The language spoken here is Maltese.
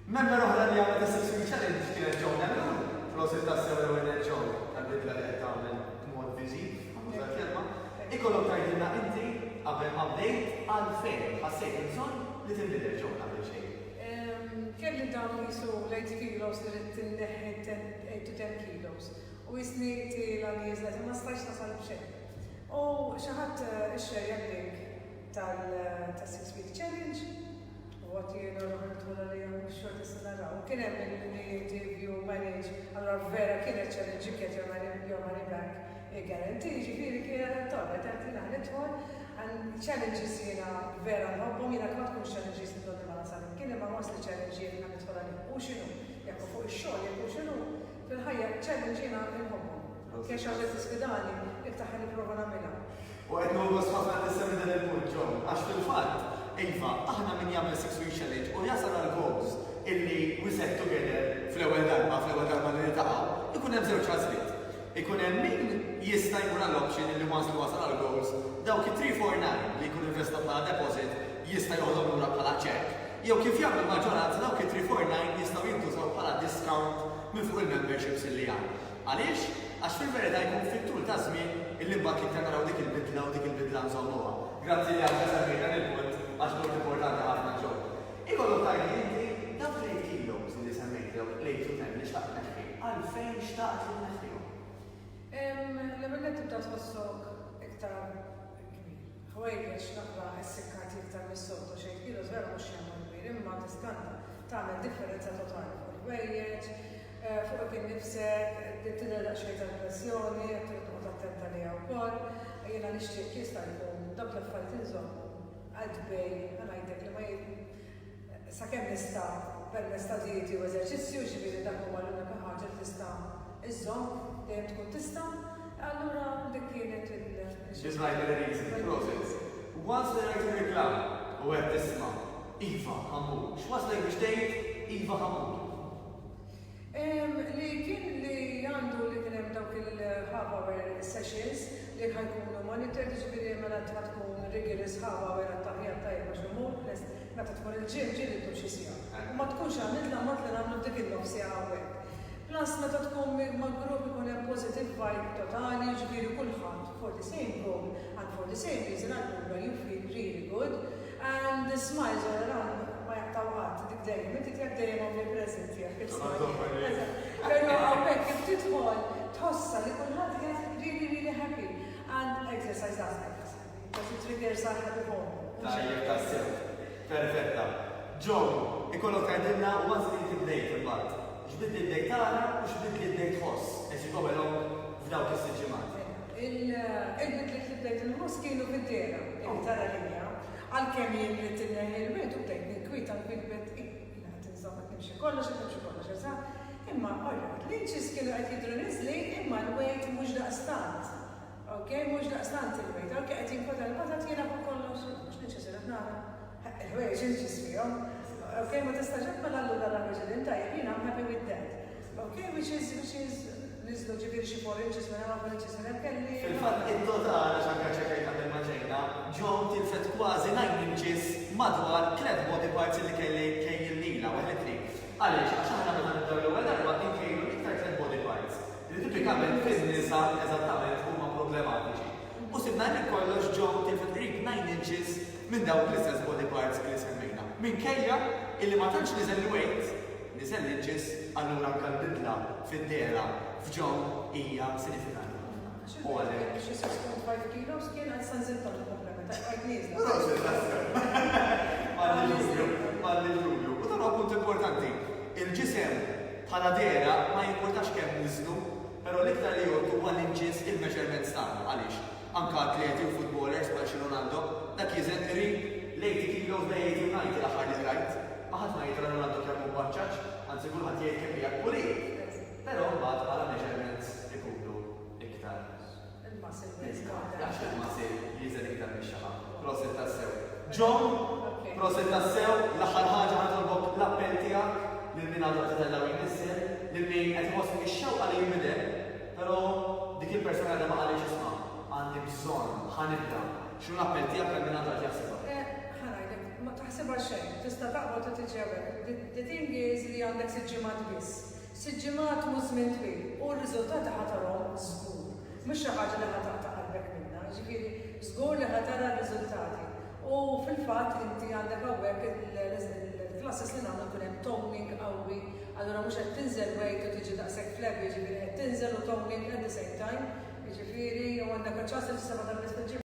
Member oħra li għamlet is-six-week challenge kienet John Lennon. Proset tassew l-ewwel John tal-bidla li qed tagħmel b'mod viżiv, ħamuża l-kelma. Ikollok tgħidilna inti qabel update għalfejn ħassejt bżonn li tinbidel John qabel xejn. Kelli dawn jisu l-8 kilos li rrid tinneħħi 8 to 10 kilos. U jisni l-għal jizlet, ma stax nasal b'xejn. U xi ħadd ixxejja link tal-6-week challenge. U għati jena l-ħartuna li għam xorti s-sanaraw. Kien hemm il-interview manage, allora vera kienet challenge get your money back guarantee, ġifiri kienet torret għanti naħnitħol, għan challenges jena vera nħobbom, jena kmat kun challenges n-donni ma nasalim. Kien ma wasli challenge jena naħnitħol għalim. U xinu, jakku fuq il-xol, jakku xinu, fil-ħajja challenge jena nħobbom. Kien xaġet t-sfidani, iktaħan niprofa namila. U għednu għos ħafna t-semmi dan il-punt, John, għax fil-fat, Iva, aħna min jagħmel 6-week challenge u jasal għal goals illi we set together fl-ewwel darba li niltaqgħu, ikun hemm żewġ għażliet. Ikun hemm min jista' jkun għall-option illi once li wasal għal goals, dawk it-349 li jkun investat bħala deposit jista' joħodhom lura bħala check. Jew kif jagħmlu l-maġġoranza dawk it-349 jistgħu jintużaw bħala discount minn fuq il-memberships illi għandhom. Għaliex? Għax fil-verità jkun fit-tul ta' żmien illi mbagħad kif naraw dik il-bidla u dik il-bidla nżommuha. Grazzi li għandha semmejna il-punt għax mod importanti ħafna ġol. Ikollu tajli inti dawk l-8 kilos li semmejt jew l-8 to 10 li xtaqt neħħi, għalfejn xtaqt li neħħihom? L-ewwel tibda tħossok iktar kbir. Ħwejjeġ naqra s-sikkati iktar mis-sotto xejn kilos vera mhux jagħmel kbir, imma tistanta tagħmel differenza totali fuq il-ħwejjeġ, fuq innifsek, tinelaq xejn tal-pressjoni, trid toqgħod attenta liha wkoll. Jiena nixtieq jista' jkun dawk l-affarijiet inżommu għadbej, għanajdek li ma sakemm nista permezz ta' dieti u eżerċizzju ġifieri dak huwa l-unika ħaġa li tista' iżżomm dejjem tkun tista', allura dik kienet il-process. Once li rajt ir-reklam u qed tisma' Iva ħamur, x'waslek biex tgħid Iva ħamur? Li kien li għandu li kien hemm dawk il-half-hour sessions li ħajkunu monitored, ġifieri mela tkun rigorous half-hour għat-taħjat tajba x'imur, meta tkun il-ġim ġieli tkun xi sija. U ma tkunx għamilna mat li nagħmlu dik il-nofs sija hawnhekk. Plus meta tkun ma' grupp ikun hemm positive vibe totali, ġifieri kulħadd for the same goal and for the same reason allura you feel really good and the smiles all around ma jaqtaw ħadd dik dejjem, inti tiegħek dejjem omnipresent tiegħek il-smile. Però hawnhekk kif tidħol tħossa li kulħadd qiegħed really happy and exercise aspects. Because it triggers our happy hormone. Tajjeb tassew. Perfetta. John, ikollok tgħidilna once li tibdejt imbagħad. X'bidli d-dejt tara u x'bidli d-dejt tħoss qed jitqobelhom f'dawk is-siġġimgħat. Il-bidli li bdejt inħoss kienu fid-dera, tara linja. Għalkemm jien li tinneħi l-bejt u bdejt ninkwita l-bejt jiena qed inżomm nimxi kollox, imma orrat, l-inċis kienu qed jidhru niżli imma l-wejt mhux daqstant. Okay, mhux daqstant il-bejt, għalkemm qed jinkweta l-patat jiena fuq kollox, mhux ninċis irid nara. Il-wejt inċis fihom. Okay, ma tistaġab mela allura l-arreġilin tajjeb jiena I'm happy with that. Okay, which is nizlu ġifieri xi 4 inches minn hawn 4 inches minn kelli. Fil-fatt in-total għax anke ċekkejt qabel ma ġejna, John tilfet kważi 9 inches madwar 3 body parts li kelli il-nila weħletli. Għaliex għax aħna meta nibdew l-ewwel darba inkejlu iktar 3 body parts. Li tipikament fin-nisa eżattament huma problematiċi. U sibna li kollox John tilfet qrib 9 inches minn dawk l-istess body parts li semmejna. Minkejja illi ma tantx niżel il-weight, niżel l-inches allura anke l-bidla fid-dera f'John hija sinifikanti. U għalhekk. Xi 6.5 kilos kien għal sanżil tal-komplement, għajt nieżla. Proset tassew. Malli ġubju. U dan huwa punt importanti. Il-ġisem bħala dera ma jimportax kemm niżlu, però l-iktar li jgħoddu huwa l-inches il-measurements tagħna għaliex. Anke atleti u footballers bħal xi Ronaldo, dak jiżen qrib l-80 kilos bej 80 u 90 l-aħħar li rajt. Ma ħadd ma jgħid Ronaldo kemm hu baċċaġġ, anzi kulħadd jgħid kemm hija pulit. Però mbagħad bħala measurements ikunu iktar. Għax il-masil jiżel iktar mix-xaħa. Proset tassew. John, proset tassew, l-aħħar ħaġa ħadolbok l-appell tiegħek lil min għadu titellaw jmissel, lil min qed iħoss ix-xewqa li jinbidel, però dik il-persuna li ma qalix isma' għandi bżonn ħanibda. X'hu l-appell tiegħek lil min għadu qed jaħsibha? Ħanajdek ma taħsibha xejn, tista' taqbad u tiġi hawnhekk. The thing is li għandek 6 ġimgħat biss. 6 ġimgħat mhux żmien twil u r-riżultati ħatarhom żgur. Mhux xi ħaġa li ħataqta' qalbek minnha, ġifieri żgur li ħatara r-riżultati. U fil-fatt inti għandek hawnhekk il-classes li nagħmlu jkun hemm toning qawwi, allura mhux qed tinżel weight u tiġi daqshekk flabby, jiġifieri qed tinżel u toning at the same time, jiġifieri u għandek ċans li tista' tal-biss